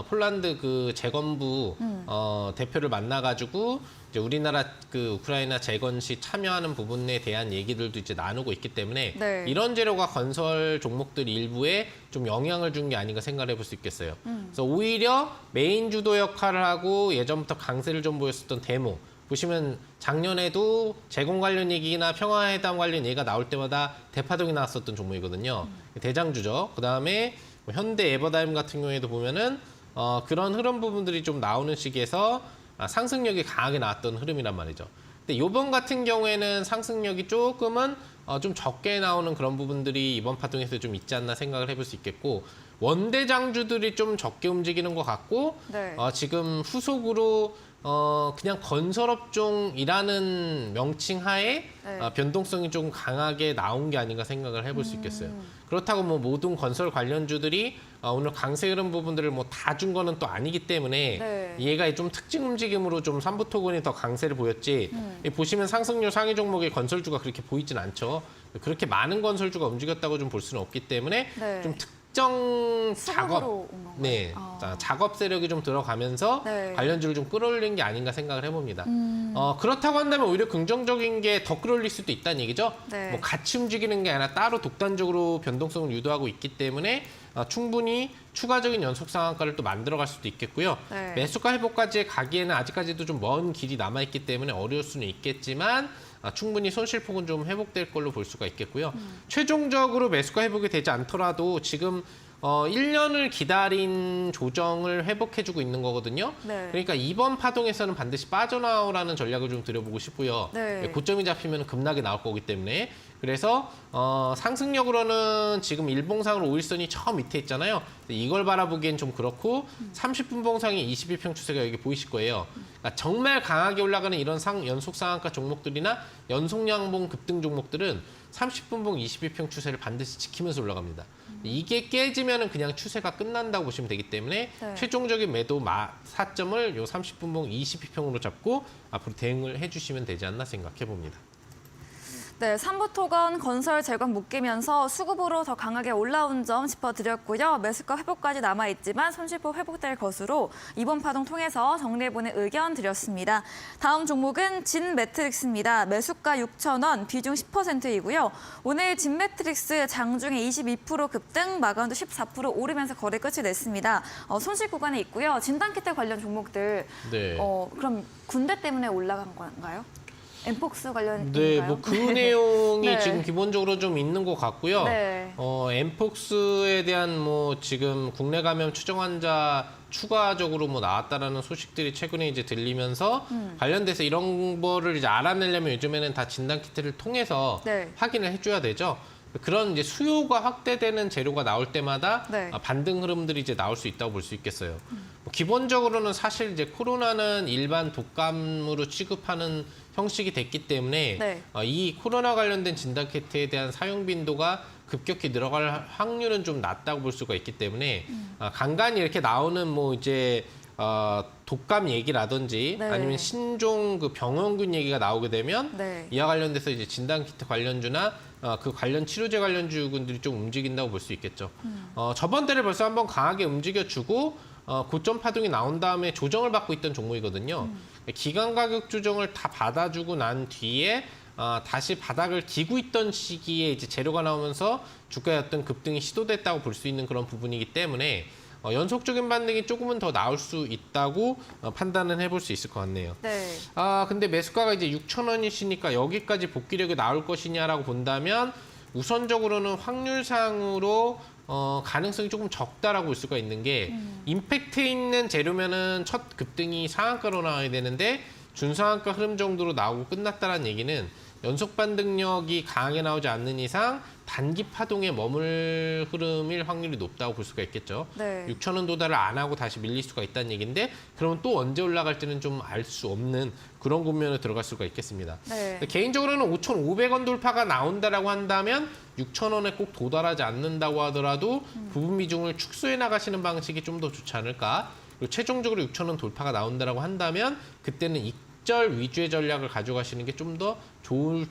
폴란드 그 재건부 대표를 만나가지고 이제 우리나라 그 우크라이나 재건 시 참여하는 부분에 대한 얘기들도 이제 나누고 있기 때문에 네. 이런 재료가 건설 종목들 일부에 좀 영향을 준 게 아닌가 생각을 해볼 수 있겠어요. 그래서 오히려 메인 주도 역할을 하고 예전부터 강세를 좀 보였었던 데모 보시면 작년에도 재건 관련 얘기나 평화회담 관련 얘기가 나올 때마다 대파동이 나왔었던 종목이거든요. 대장주죠. 그다음에 뭐 현대 에버다임 같은 경우에도 보면은 그런 흐름 부분들이 좀 나오는 시기에서 상승력이 강하게 나왔던 흐름이란 말이죠. 근데 이번 같은 경우에는 상승력이 조금은 좀 적게 나오는 그런 부분들이 이번 파동에서 좀 있지 않나 생각을 해볼 수 있겠고 원대장주들이 좀 적게 움직이는 것 같고 네. 지금 후속으로 그냥 건설업종이라는 명칭 하에 네. 변동성이 좀 강하게 나온 게 아닌가 생각을 해볼 수 있겠어요. 그렇다고 뭐 모든 건설 관련주들이 오늘 강세 흐름 부분들을 뭐 다 준 거는 또 아니기 때문에 네. 얘가 좀 특징 움직임으로 좀 삼부토건이 더 강세를 보였지 보시면 상승률 상위 종목의 건설주가 그렇게 보이진 않죠. 그렇게 많은 건설주가 움직였다고 좀 볼 수는 없기 때문에 네. 좀 특정 작업, 수급으로 온 건가요? 네, 작업 세력이 좀 들어가면서 네. 관련주를 좀 끌어올린 게 아닌가 생각을 해봅니다. 그렇다고 한다면 오히려 긍정적인 게 더 끌어올릴 수도 있다는 얘기죠. 네. 뭐 같이 움직이는 게 아니라 따로 독단적으로 변동성을 유도하고 있기 때문에 충분히 추가적인 연속 상한가를 또 만들어갈 수도 있겠고요. 네. 매수가 회복까지 가기에는 아직까지도 좀 먼 길이 남아있기 때문에 어려울 수는 있겠지만 충분히 손실폭은 좀 회복될 걸로 볼 수가 있겠고요. 최종적으로 매수가 회복이 되지 않더라도 지금 1년을 기다린 조정을 회복해주고 있는 거거든요. 네. 그러니까 이번 파동에서는 반드시 빠져나오라는 전략을 좀 들여보고 싶고요. 네. 고점이 잡히면 급락이 나올 거기 때문에 그래서 상승력으로는 지금 일봉상으로 5일선이 저 밑에 있잖아요. 이걸 바라보기엔 좀 그렇고 30분 봉상의 21평 추세가 여기 보이실 거예요. 그러니까 정말 강하게 올라가는 이런 연속 상한가 종목들이나 연속량봉 급등 종목들은 30분 봉 21평 추세를 반드시 지키면서 올라갑니다. 이게 깨지면은 그냥 추세가 끝난다고 보시면 되기 때문에 네. 최종적인 매도 사점을 요 30분 봉 22평으로 잡고 앞으로 대응을 해주시면 되지 않나 생각해 봅니다. 네, 삼부토건 건설 재건 묶이면서 수급으로 더 강하게 올라온 점 짚어드렸고요. 매수가 회복까지 남아있지만 손실폭 회복될 것으로 이번 파동 통해서 정리해보는 의견 드렸습니다. 다음 종목은 진매트릭스입니다. 매수가 6,000원, 비중 10%이고요. 오늘 진매트릭스 장중에 22% 급등, 마감도 14% 오르면서 거래 끝이 냈습니다. 손실 구간에 있고요. 진단키트 관련 종목들, 네. 그럼 군대 때문에 올라간 건가요? 엠폭스 관련인가요? 네, 뭐 그 내용이 네. 지금 기본적으로 좀 있는 것 같고요. 네. 엠폭스에 대한 뭐 지금 국내 감염 추정 환자 추가적으로 뭐 나왔다라는 소식들이 최근에 이제 들리면서 관련돼서 이런 거를 이제 알아내려면 요즘에는 다 진단 키트를 통해서 네. 확인을 해줘야 되죠. 그런 이제 수요가 확대되는 재료가 나올 때마다 네. 반등 흐름들이 이제 나올 수 있다고 볼 수 있겠어요. 기본적으로는 사실 이제 코로나는 일반 독감으로 취급하는 형식이 됐기 때문에 네. 이 코로나 관련된 진단 키트에 대한 사용 빈도가 급격히 늘어갈 확률은 좀 낮다고 볼 수가 있기 때문에 간간히 이렇게 나오는 뭐 이제 독감 얘기라든지 네. 아니면 신종 그 병원균 얘기가 나오게 되면 네. 이와 관련돼서 이제 진단 키트 관련주나 그 관련 치료제 관련주군들이 좀 움직인다고 볼 수 있겠죠. 저번 달에 벌써 한번 강하게 움직여주고 고점 파동이 나온 다음에 조정을 받고 있던 종목이거든요. 기간 가격 조정을 다 받아주고 난 뒤에 다시 바닥을 기고 있던 시기에 이제 재료가 나오면서 주가의 어떤 급등이 시도됐다고 볼 수 있는 그런 부분이기 때문에 연속적인 반등이 조금은 더 나올 수 있다고 판단은 해볼 수 있을 것 같네요. 네. 근데 매수가가 이제 6,000원이시니까 여기까지 복귀력이 나올 것이냐라고 본다면 우선적으로는 확률상으로 가능성이 조금 적다라고 볼 수가 있는 게 임팩트 있는 재료면은 첫 급등이 상한가로 나와야 되는데 준상한가 흐름 정도로 나오고 끝났다라는 얘기는 연속 반등력이 강하게 나오지 않는 이상 단기 파동에 머물 흐름일 확률이 높다고 볼 수가 있겠죠. 네. 6,000원 도달을 안 하고 다시 밀릴 수가 있다는 얘기인데 그러면 또 언제 올라갈지는 좀 알 수 없는 그런 국면에 들어갈 수가 있겠습니다. 네. 개인적으로는 5,500원 돌파가 나온다라고 한다면 6,000원에 꼭 도달하지 않는다고 하더라도 부분 비중을 축소해 나가시는 방식이 좀 더 좋지 않을까. 그리고 최종적으로 6,000원 돌파가 나온다라고 한다면 그때는 익절 위주의 전략을 가져가시는 게 좀 더 좋을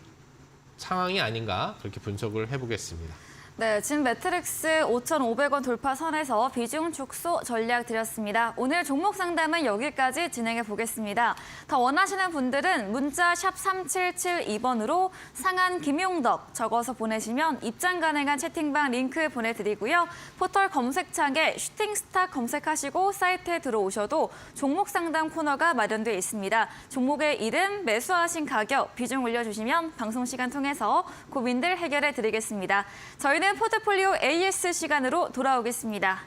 상황이 아닌가 그렇게 분석을 해보겠습니다. 네, 진매트릭스 5,500원 돌파 선에서 비중 축소 전략 드렸습니다. 오늘 종목 상담은 여기까지 진행해 보겠습니다. 더 원하시는 분들은 문자 샵 3772번으로 상한 김용덕 적어서 보내시면 입장 가능한 채팅방 링크 보내드리고요. 포털 검색창에 슈팅스타 검색하시고 사이트에 들어오셔도 종목 상담 코너가 마련되어 있습니다. 종목의 이름, 매수하신 가격, 비중 올려주시면 방송 시간 통해서 고민들 해결해 드리겠습니다. 저희는 포트폴리오 AS 시간으로 돌아오겠습니다.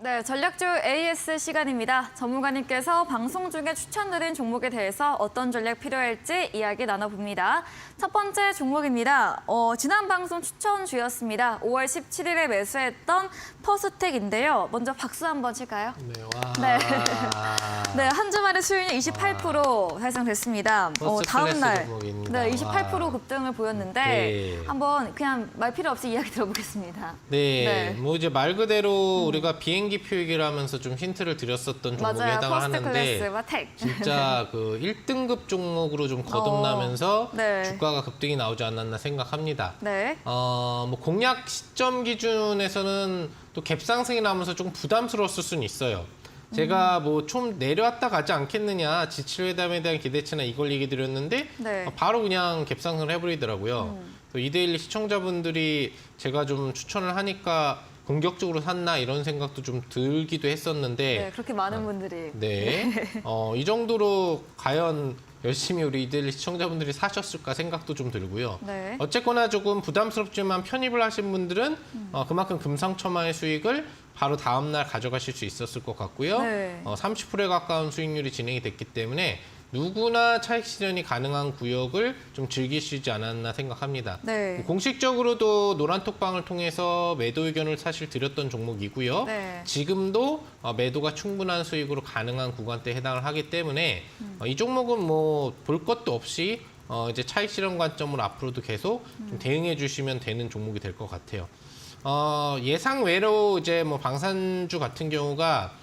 네, 전략주 AS 시간입니다. 전문가님께서 방송 중에 추천드린 종목에 대해서 어떤 전략 필요할지 이야기 나눠봅니다. 첫 번째 종목입니다. 지난 방송 추천주였습니다. 5월 17일에 매수했던 퍼스텍인데요. 먼저 박수 한번 칠까요? 네, 와. 네. 네, 한 주 만에 수익률 28% 달성됐습니다. 퍼스트 다음 클래스 날 종목입니다. 네, 28% 와. 급등을 보였는데 네. 한번 그냥 말 필요 없이 이야기 들어보겠습니다. 네, 네. 뭐 이제 말 그대로 우리가 비행기 표 얘기를 하면서 좀 힌트를 드렸었던 종목에 맞아요. 해당을 퍼스트 하는데 클래스와 택. 진짜 그 1등급 종목으로 좀 거듭나면서 네. 주가가 급등이 나오지 않았나 생각합니다. 네. 뭐 공략 시점 기준에서는 또 갭상승이 나면서 조금 부담스러웠을 수는 있어요. 제가 뭐 좀 내려왔다 가지 않겠느냐 지칠회담에 대한 기대치나 이걸 얘기 드렸는데 네. 바로 그냥 갭상승을 해버리더라고요. 또 이데일리 시청자분들이 제가 좀 추천을 하니까 공격적으로 샀나 이런 생각도 좀 들기도 했었는데 네, 그렇게 많은 분들이. 네. 이 정도로 과연 열심히 우리 이데일리 시청자분들이 사셨을까 생각도 좀 들고요. 네. 어쨌거나 조금 부담스럽지만 편입을 하신 분들은 그만큼 금상첨화의 수익을 바로 다음 날 가져가실 수 있었을 것 같고요. 네. 30%에 가까운 수익률이 진행이 됐기 때문에 누구나 차익 실현이 가능한 구역을 좀 즐기시지 않았나 생각합니다. 네. 공식적으로도 노란톡방을 통해서 매도 의견을 사실 드렸던 종목이고요. 네. 지금도 매도가 충분한 수익으로 가능한 구간대에 해당을 하기 때문에 이 종목은 뭐 볼 것도 없이 이제 차익 실현 관점으로 앞으로도 계속 좀 대응해 주시면 되는 종목이 될 것 같아요. 예상 외로 이제 뭐 방산주 같은 경우가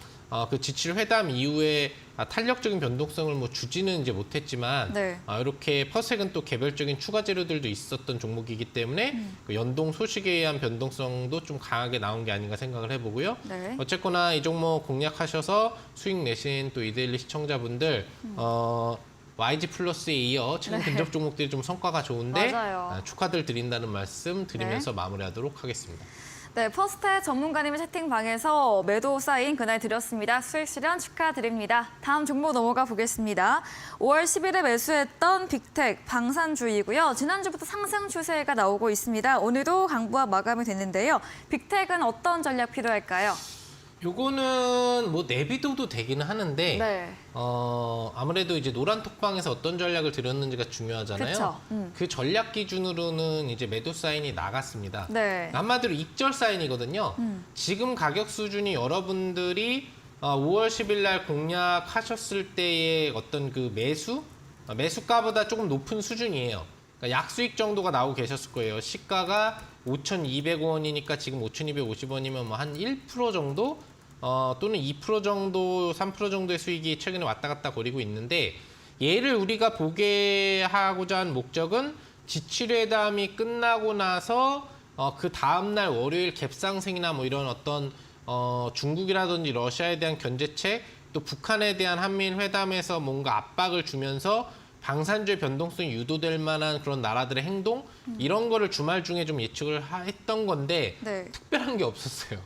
그 지칠 회담 이후에 탄력적인 변동성을 뭐 주지는 이제 못했지만 네. 이렇게 퍼섹은 또 개별적인 추가 재료들도 있었던 종목이기 때문에 그 연동 소식에 의한 변동성도 좀 강하게 나온 게 아닌가 생각을 해보고요. 네. 어쨌거나 이 종목 공략하셔서 수익 내신 또 이데일리 시청자분들 YG 플러스에 이어 최근 네. 근접 종목들이 좀 성과가 좋은데 맞아요. 축하들 드린다는 말씀 드리면서 마무리하도록 하겠습니다. 네, 퍼스트의 전문가님의 채팅방에서 매도 사인 그날 드렸습니다. 수익 실현 축하드립니다. 다음 종목 넘어가 보겠습니다. 5월 10일에 매수했던 빅텍 방산주이고요. 지난주부터 상승 추세가 나오고 있습니다. 오늘도 강보합 마감이 됐는데요. 빅텍은 어떤 전략 필요할까요? 요거는 뭐 내비둬도 되기는 하는데 네. 아무래도 이제 노란 톡방에서 어떤 전략을 드렸는지가 중요하잖아요. 그쵸. 그 전략 기준으로는 이제 매도 사인이 나갔습니다. 네. 한마디로 익절 사인이거든요. 지금 가격 수준이 여러분들이 5월 10일 날 공략하셨을 때의 어떤 그 매수가보다 조금 높은 수준이에요. 그러니까 약수익 정도가 나오고 계셨을 거예요. 시가가 5,200원이니까 지금 5,250원이면 뭐 한 1% 정도 또는 2% 정도, 3% 정도의 수익이 최근에 왔다 갔다 거리고 있는데 얘를 우리가 보게 하고자 한 목적은 지출회담이 끝나고 나서 그 다음날 월요일 갭상승이나 뭐 이런 어떤 중국이라든지 러시아에 대한 견제책 또 북한에 대한 한미일 회담에서 뭔가 압박을 주면서 방산주의 변동성이 유도될 만한 그런 나라들의 행동 이런 거를 주말 중에 좀 예측을 했던 건데 네. 특별한 게 없었어요.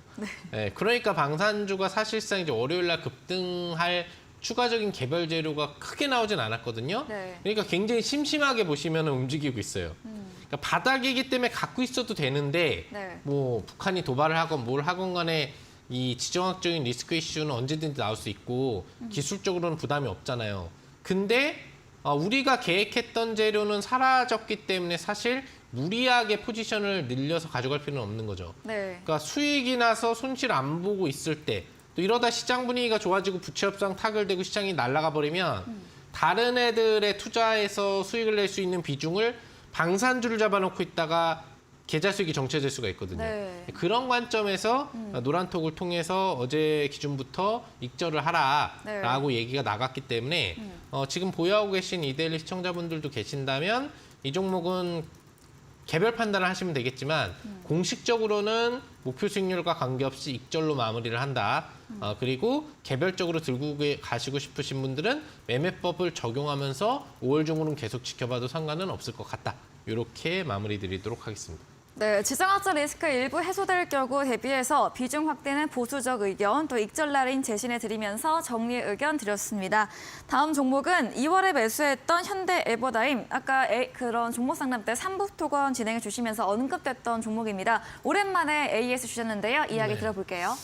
네, 그러니까 방산주가 사실상 이제 월요일 날 급등할 추가적인 개별 재료가 크게 나오진 않았거든요. 네. 그러니까 굉장히 심심하게 보시면 움직이고 있어요. 그러니까 바닥이기 때문에 갖고 있어도 되는데 네. 뭐 북한이 도발을 하건 뭘 하건 간에 이 지정학적인 리스크 이슈는 언제든지 나올 수 있고 기술적으로는 부담이 없잖아요. 근데 우리가 계획했던 재료는 사라졌기 때문에 사실 무리하게 포지션을 늘려서 가져갈 필요는 없는 거죠. 네. 그러니까 수익이 나서 손실 안 보고 있을 때 또 이러다 시장 분위기가 좋아지고 부채 협상 타결되고 시장이 날아가 버리면 다른 애들의 투자에서 수익을 낼 수 있는 비중을 방산주를 잡아놓고 있다가 계좌 수익이 정체될 수가 있거든요. 네. 그런 관점에서 노란톡을 통해서 어제 기준부터 익절을 하라라고 얘기가 나갔기 때문에 지금 보유하고 계신 이데일리 시청자분들도 계신다면 이 종목은 개별 판단을 하시면 되겠지만 공식적으로는 목표 수익률과 관계없이 익절로 마무리를 한다. 그리고 개별적으로 들고 가시고 싶으신 분들은 매매법을 적용하면서 5월 중으로는 계속 지켜봐도 상관은 없을 것 같다. 이렇게 마무리 드리도록 하겠습니다. 네, 지정학적 리스크 일부 해소될 경우 대비해서 비중 확대는 보수적 의견, 또 익절 라인 제시해드리면서 정리 의견 드렸습니다. 다음 종목은 2월에 매수했던 현대 에버다임. 아까 그런 종목 상담 때 3부 토건 진행해 주시면서 언급됐던 종목입니다. 오랜만에 AS 주셨는데요. 이야기 네. 들어볼게요.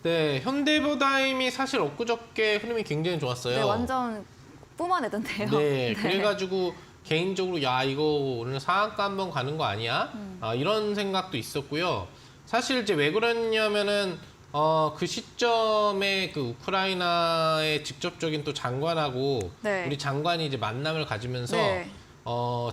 네, 현대해버다임이 사실 엊그저께 흐름이 굉장히 좋았어요. 네, 완전 뿜어내던데요. 네, 그래가지고 개인적으로 야 이거 오늘 상한가 한번 가는 거 아니야? 이런 생각도 있었고요. 사실 이제 왜 그랬냐면은 그 시점에 그 우크라이나의 직접적인 또 장관하고 네. 우리 장관이 이제 만남을 가지면서 네.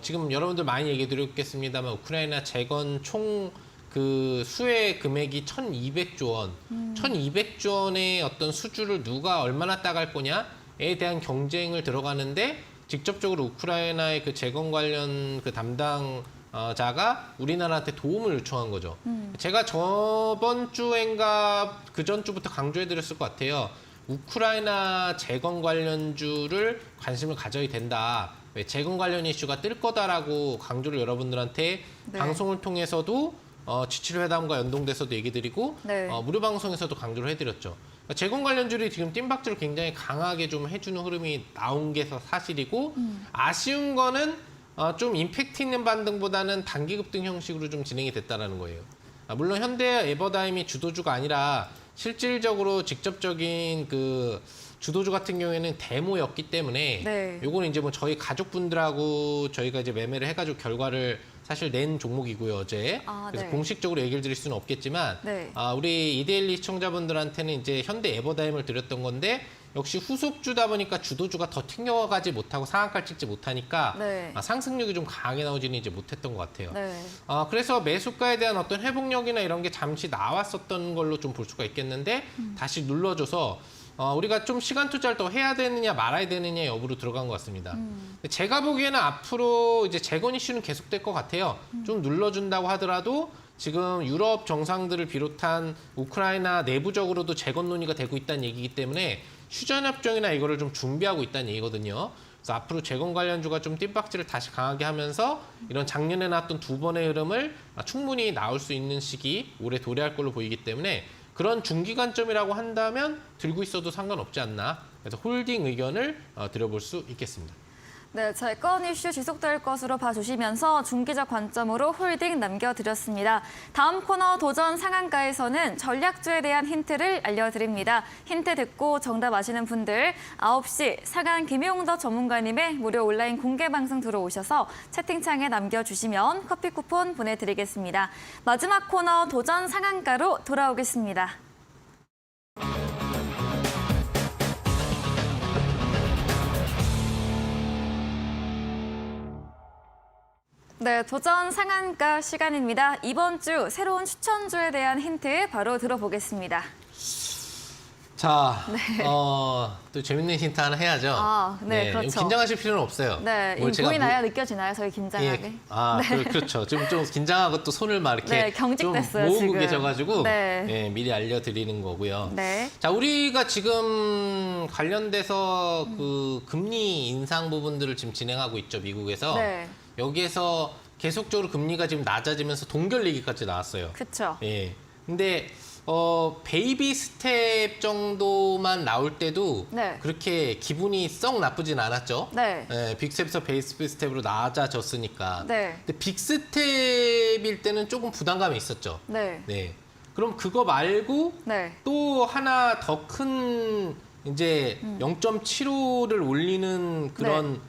지금 여러분들 많이 얘기 드렸겠습니다만 우크라이나 재건 총 그 수혜 금액이 1,200조 원, 1,200조 원의 어떤 수주를 누가 얼마나 따갈 거냐에 대한 경쟁을 들어가는데 직접적으로 우크라이나의 그 재건 관련 그 담당자가 우리나라한테 도움을 요청한 거죠. 제가 저번 주인가 그 전 주부터 강조해드렸을 것 같아요. 우크라이나 재건 관련주를 관심을 가져야 된다. 왜 재건 관련 이슈가 뜰 거다라고 강조를 여러분들한테 네. 방송을 통해서도 지칠회담과 연동돼서도 얘기 드리고 네. 무료 방송에서도 강조를 해드렸죠. 그러니까 재건 관련주들이 지금 뜀박질을 굉장히 강하게 좀 해주는 흐름이 나온 게 사실이고 아쉬운 거는 좀 임팩트 있는 반등보다는 단기 급등 형식으로 좀 진행이 됐다라는 거예요. 물론 현대 에버다임이 주도주가 아니라 실질적으로 직접적인 그 주도주 같은 경우에는 데모였기 때문에 네. 요거는 이제 뭐 저희 가족분들하고 저희가 이제 매매를 해가지고 결과를 사실 낸 종목이고요 어제. 그래서 네. 공식적으로 얘기를 드릴 수는 없겠지만 네. 우리 이데일리 시청자분들한테는 이제 현대 에버다임을 드렸던 건데 역시 후속주다 보니까 주도주가 더 튕겨가지 못하고 상한가를 찍지 못하니까 네. 상승력이 좀 강하게 나오지는 이제 못했던 것 같아요. 네. 그래서 매수가에 대한 어떤 회복력이나 이런 게 잠시 나왔었던 걸로 좀 볼 수가 있겠는데 다시 눌러줘서 우리가 좀 시간 투자를 더 해야 되느냐 말아야 되느냐 여부로 들어간 것 같습니다. 제가 보기에는 앞으로 이제 재건 이슈는 계속될 것 같아요. 좀 눌러준다고 하더라도 지금 유럽 정상들을 비롯한 우크라이나 내부적으로도 재건 논의가 되고 있다는 얘기이기 때문에 휴전협정이나 이거를 좀 준비하고 있다는 얘기거든요. 그래서 앞으로 재건 관련주가 좀 뜀박질을 다시 강하게 하면서 이런 작년에 나왔던 두 번의 흐름을 충분히 나올 수 있는 시기 올해 도래할 걸로 보이기 때문에 그런 중기관점이라고 한다면 들고 있어도 상관없지 않나. 그래서 홀딩 의견을 드려볼 수 있겠습니다. 네, 재건 이슈 지속될 것으로 봐주시면서 중기적 관점으로 홀딩 남겨드렸습니다. 다음 코너 도전 상한가에서는 전략주에 대한 힌트를 알려드립니다. 힌트 듣고 정답 아시는 분들 9시 상한 김용덕 전문가님의 무료 온라인 공개 방송 들어오셔서 채팅창에 남겨주시면 커피 쿠폰 보내드리겠습니다. 마지막 코너 도전 상한가로 돌아오겠습니다. 네, 도전 상한가 시간입니다. 이번 주 새로운 추천주에 대한 힌트 바로 들어보겠습니다. 자, 또 재밌는 힌트 하나 해야죠. 네, 그렇죠. 긴장하실 필요는 없어요. 네, 뭘 제가 보이나요? 느껴지나요? 저희 긴장하게? 그렇죠. 지금 좀 긴장하고 또 손을 막 이렇게 네, 경직됐어요, 좀 모으고 지금. 계셔가지고 네. 미리 알려드리는 거고요. 네. 자, 우리가 지금 관련돼서 그 금리 인상 부분들을 지금 진행하고 있죠, 미국에서. 네. 여기에서 계속적으로 금리가 지금 낮아지면서 동결 얘기까지 나왔어요. 그렇죠. 예. 근데 베이비 스텝 정도만 나올 때도 네. 그렇게 기분이 썩 나쁘진 않았죠. 네. 예, 빅스텝에서 베이비 스텝으로 낮아졌으니까. 네. 근데 빅스텝일 때는 조금 부담감이 있었죠. 네. 네. 그럼 그거 말고 네. 또 하나 더 큰 이제 0.75를 올리는 그런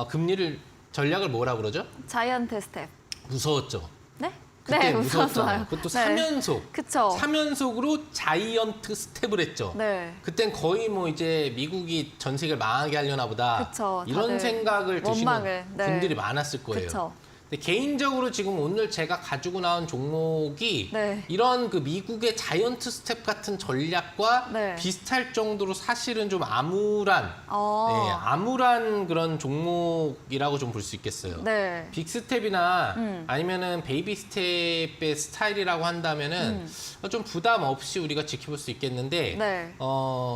금리를 전략을 뭐라 그러죠? 자이언트 스텝. 무서웠죠. 네? 그때 네, 무서웠잖아요. 무서웠어요. 그것도 네. 3연속. 그쵸. 3연속으로 자이언트 스텝을 했죠. 네. 그땐 거의 뭐 이제 미국이 전 세계를 망하게 하려나 보다. 그쵸, 이런 다들 생각을 드시는 원망을, 네. 분들이 많았을 거예요. 그쵸. 근데 개인적으로 지금 오늘 제가 가지고 나온 종목이 네. 이런 그 미국의 자이언트 스텝 같은 전략과 네. 비슷할 정도로 사실은 좀 암울한 어. 암울한 그런 종목이라고 좀 볼 수 있겠어요. 네. 빅스텝이나 아니면은 베이비 스텝의 스타일이라고 한다면은 좀 부담 없이 우리가 지켜볼 수 있겠는데 네.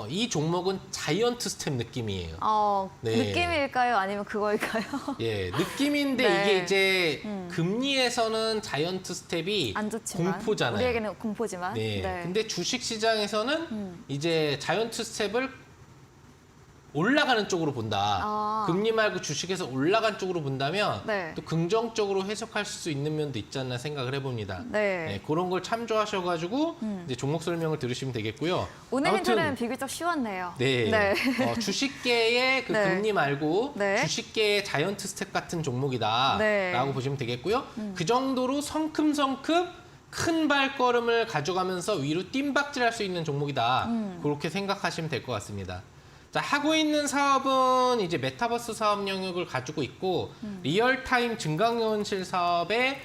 이 종목은 자이언트 스텝 느낌이에요. 네. 느낌일까요? 아니면 그거일까요? 예, 느낌인데 네. 이게 이제 금리에서는 자이언트 스텝이 안 좋지만. 공포잖아요. 우리에게는 공포지만. 네. 네. 근데 주식 시장에서는 이제 자이언트 스텝을 올라가는 쪽으로 본다. 아. 금리 말고 주식에서 올라간 쪽으로 본다면 네. 또 긍정적으로 해석할 수 있는 면도 있지 않나 생각을 해봅니다. 네. 그런 걸 참조하셔가지고 이제 종목 설명을 들으시면 되겠고요. 오늘 아무튼 힌트는 비교적 쉬웠네요. 네. 주식계의 그 네. 금리 말고 네. 주식계의 자이언트 스텝 같은 종목이다라고 네. 보시면 되겠고요. 그 정도로 성큼성큼 큰 발걸음을 가져가면서 위로 뜀박질할 수 있는 종목이다. 그렇게 생각하시면 될 것 같습니다. 자, 하고 있는 사업은 이제 메타버스 사업 영역을 가지고 있고 리얼타임 증강현실 사업의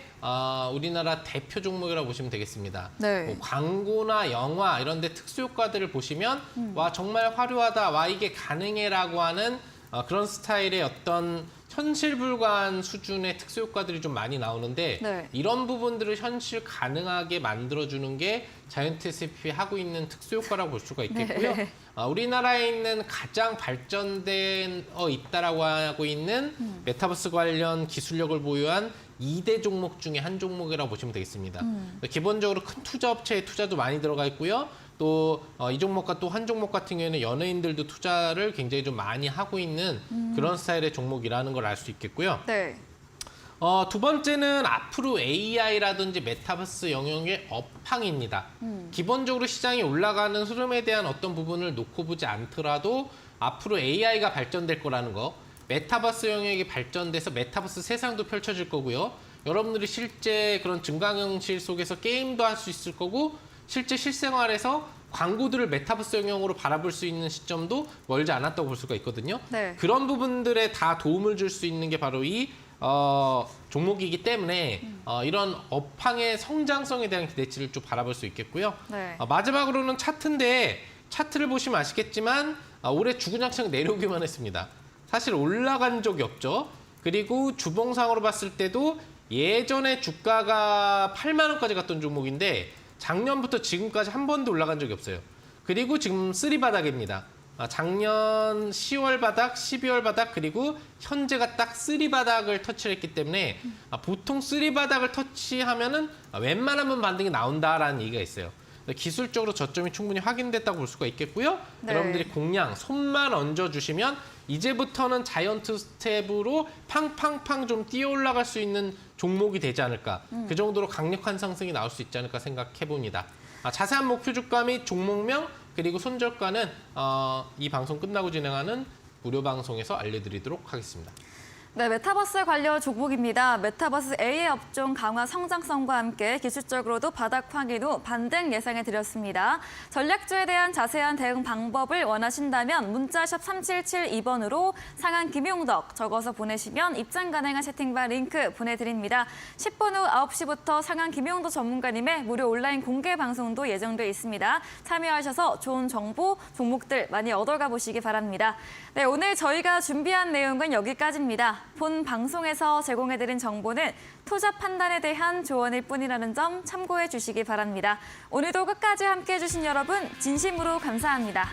우리나라 대표 종목이라고 보시면 되겠습니다. 네. 뭐 광고나 영화 이런 데 특수효과들을 보시면 와 정말 화려하다, 와 이게 가능해라고 하는 그런 스타일의 어떤 현실 불가한 수준의 특수효과들이 좀 많이 나오는데 네. 이런 부분들을 현실 가능하게 만들어주는 게 자이언트 SP이 하고 있는 특수효과라고 볼 수가 있겠고요. 네. 우리나라에 있는 가장 발전된 있다라고 하고 있는 메타버스 관련 기술력을 보유한 2대 종목 중에 한 종목이라고 보시면 되겠습니다. 기본적으로 큰 투자 업체에 투자도 많이 들어가 있고요. 또 이 종목과 또 한 종목 같은 경우에는 연예인들도 투자를 굉장히 좀 많이 하고 있는 그런 스타일의 종목이라는 걸 알 수 있겠고요. 네. 두 번째는 앞으로 AI라든지 메타버스 영역의 업황입니다. 기본적으로 시장이 올라가는 흐름에 대한 어떤 부분을 놓고 보지 않더라도 앞으로 AI가 발전될 거라는 거, 메타버스 영역이 발전돼서 메타버스 세상도 펼쳐질 거고요. 여러분들이 실제 그런 증강현실 속에서 게임도 할 수 있을 거고 실제 실생활에서 광고들을 메타버스 영역으로 바라볼 수 있는 시점도 멀지 않았다고 볼 수가 있거든요. 네. 그런 부분들에 다 도움을 줄 수 있는 게 바로 이 종목이기 때문에 이런 업황의 성장성에 대한 기대치를 좀 바라볼 수 있겠고요. 네. 마지막으로는 차트인데 차트를 보시면 아시겠지만 올해 주구장창 내려오기만 했습니다. 사실 올라간 적이 없죠. 그리고 주봉상으로 봤을 때도 예전에 주가가 8만 원까지 갔던 종목인데 작년부터 지금까지 한 번도 올라간 적이 없어요. 그리고 지금 쓰리바닥입니다. 작년 10월 바닥, 12월 바닥, 그리고 현재가 딱 쓰리바닥을 터치를 했기 때문에 보통 쓰리바닥을 터치하면은 웬만하면 반등이 나온다라는 얘기가 있어요. 기술적으로 저점이 충분히 확인됐다고 볼 수가 있겠고요. 네. 여러분들이 공량, 손만 얹어주시면 이제부터는 자이언트 스텝으로 팡팡팡 좀 뛰어 올라갈 수 있는 종목이 되지 않을까. 그 정도로 강력한 상승이 나올 수 있지 않을까 생각해 봅니다. 자세한 목표 주가 및 종목명 그리고 손절가는 이 방송 끝나고 진행하는 무료 방송에서 알려드리도록 하겠습니다. 네, 메타버스 관련 종목입니다. 메타버스 AI 업종 강화 성장성과 함께 기술적으로도 바닥 확인 후 반등 예상해 드렸습니다. 전략주에 대한 자세한 대응 방법을 원하신다면 문자샵 3772번으로 상한 김용덕 적어서 보내시면 입장 가능한 채팅방 링크 보내드립니다. 10분 후 9시부터 상한 김용덕 전문가님의 무료 온라인 공개 방송도 예정돼 있습니다. 참여하셔서 좋은 정보, 종목들 많이 얻어가 보시기 바랍니다. 네, 오늘 저희가 준비한 내용은 여기까지입니다. 본 방송에서 제공해드린 정보는 투자 판단에 대한 조언일 뿐이라는 점 참고해 주시기 바랍니다. 오늘도 끝까지 함께해 주신 여러분 진심으로 감사합니다.